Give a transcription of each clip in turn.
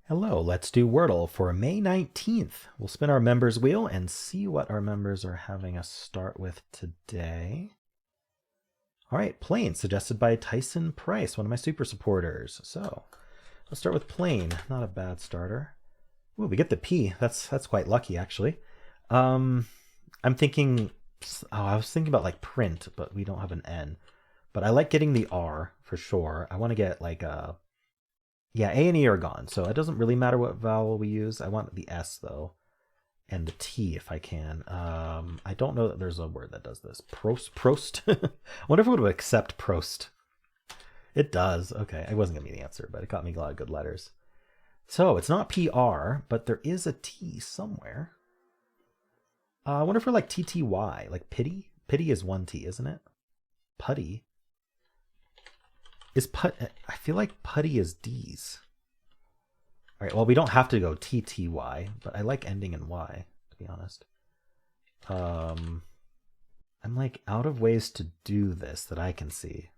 Hello, let's do Wordle for May 19th. We'll spin our members wheel and see what our members are having us start with today. All right, plain, suggested by Tyson Price, one of my super supporters. So let's start with plain, not a bad starter. Ooh, we get the P. That's quite lucky, actually. I'm thinking, I was thinking about like print, but we don't have an N. But I like getting the R for sure. I want to get like a yeah, A and E are gone, so it doesn't really matter what vowel we use. I want the S though, and the T if I can. I don't know that there's a word that does this. Prost. I wonder if it would accept Prost. It does. Okay, it wasn't gonna be the answer, but it got me a lot of good letters. So it's not PR, but there is a T somewhere. I wonder if we're like TTY, like pity. Pity is one T, isn't it? Putty. Is put? I feel like putty is D's. All right. Well, we don't have to go TTY, but I like ending in Y, to be honest. I'm like out of ways to do this that I can see.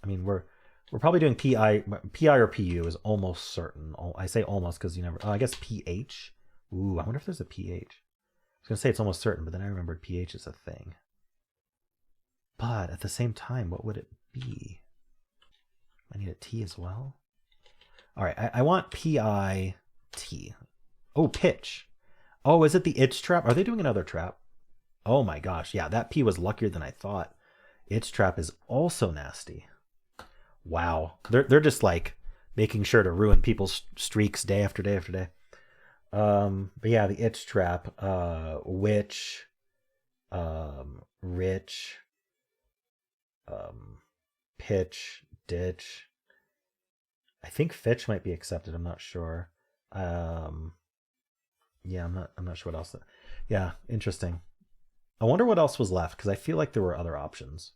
I mean, we're probably doing PI or PU is almost certain. I say almost because you never. Oh, I guess PH. Ooh, I wonder if there's a PH. I was gonna say it's almost certain, but then I remembered PH is a thing. But at the same time, what would it be? I need a T as well. All right, I want P-I-T. Oh, pitch. Oh, is it the itch trap? Are they doing another trap? Oh my gosh, yeah, that P was luckier than I thought. Itch trap is also nasty. Wow, they're just like making sure to ruin people's streaks day after day after day. But yeah, the itch trap, witch, rich, pitch, ditch. I think Fitch might be accepted. I'm not sure. Yeah, I'm not sure what else. Yeah, interesting. I wonder what else was left because I feel like there were other options.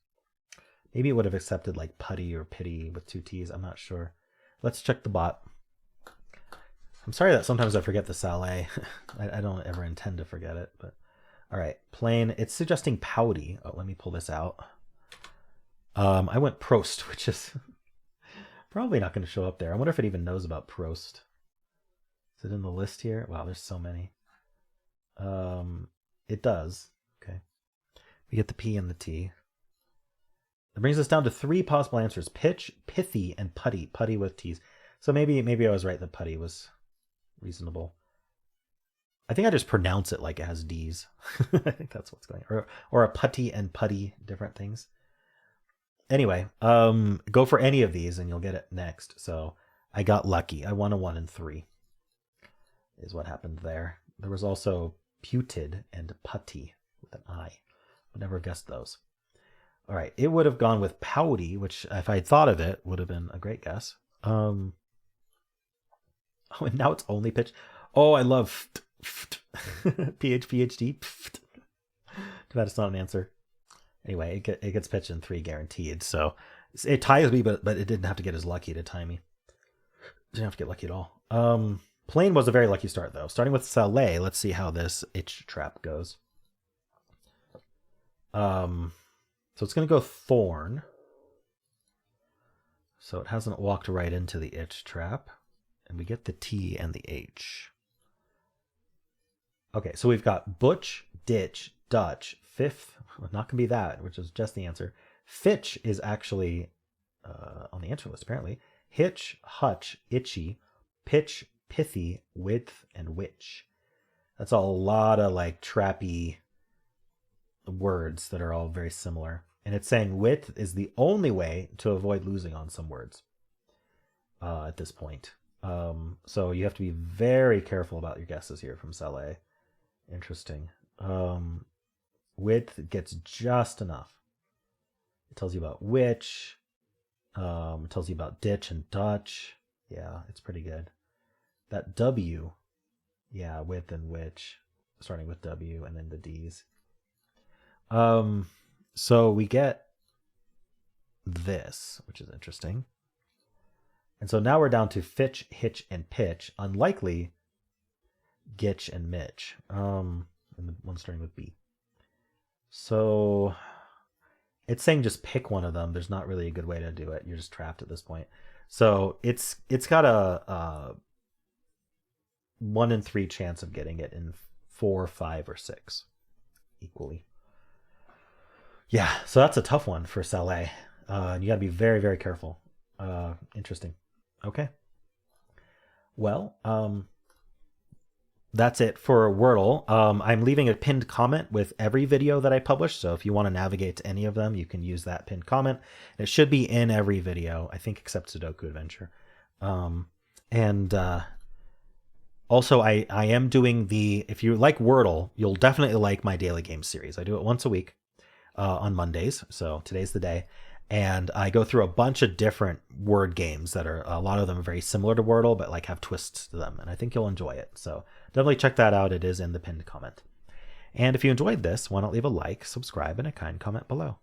Maybe it would have accepted like putty or pity with two T's. I'm not sure. Let's check the bot. I'm sorry that sometimes I forget the Saleh. I don't ever intend to forget it, but all right. Plain. It's suggesting pouty. Oh, let me pull this out. I went Prost, which is probably not going to show up there. I wonder if it even knows about Prost. Is it in the list here? Wow, there's so many. It does. Okay. We get the P and the T. That brings us down to three possible answers: pitch, pithy, and putty. Putty with T's. So maybe I was right that putty was reasonable. I think I just pronounce it like it has D's. I think that's what's going on. Or a putty and putty, different things. Anyway, go for any of these and you'll get it next. So I got lucky. I won a 1 and 3 is what happened there. There was also puted and putty with an I. Would never have guessed those. All right, it would have gone with pouty, which if I had thought of it would have been a great guess. Oh, and now it's only pitch. Oh, I love PhD. Too bad it's not an answer. Anyway, it gets pitched in 3 guaranteed. So it ties me, but it didn't have to get as lucky to tie me. Didn't have to get lucky at all. Plain was a very lucky start, though. Starting with Saleh, let's see how this itch trap goes. So it's going to go thorn. So it hasn't walked right into the itch trap. And we get the T and the H. Okay, so we've got butch, ditch, Dutch, fifth. Not going to be that, which is just the answer. Fitch is actually on the answer list, apparently. Hitch, hutch, itchy, pitch, pithy, width, and witch. That's a lot of like trappy words that are all very similar. And it's saying width is the only way to avoid losing on some words at this point. So you have to be very careful about your guesses here from Saleh. Interesting. Width gets just enough. It tells you about which. It tells you about ditch and Dutch. Yeah, it's pretty good. That W, yeah, width and which, starting with W and then the D's. So we get this, which is interesting. And so now we're down to Fitch, Hitch, and Pitch. Unlikely, Gitch, and Mitch. And the one starting with B. So it's saying just pick one of them. There's not really a good way to do it. You're just trapped at this point. So it's got a 1 in 3 chance of getting it in 4, 5, or 6 equally. Yeah, so that's a tough one for Saleh. You got to be very, very careful. Interesting. Okay. Well, that's it for Wordle. I'm leaving a pinned comment with every video that I publish, so if you want to navigate to any of them, you can use that pinned comment. It should be in every video, I think, except Sudoku Adventure. Also, I am doing if you like Wordle, you'll definitely like my daily game series. I do it once a week on Mondays, so today's the day. And I go through a bunch of different word games that are, a lot of them are very similar to Wordle, but like have twists to them. And I think you'll enjoy it. So definitely check that out. It is in the pinned comment. And if you enjoyed this, why not leave a like, subscribe, and a kind comment below.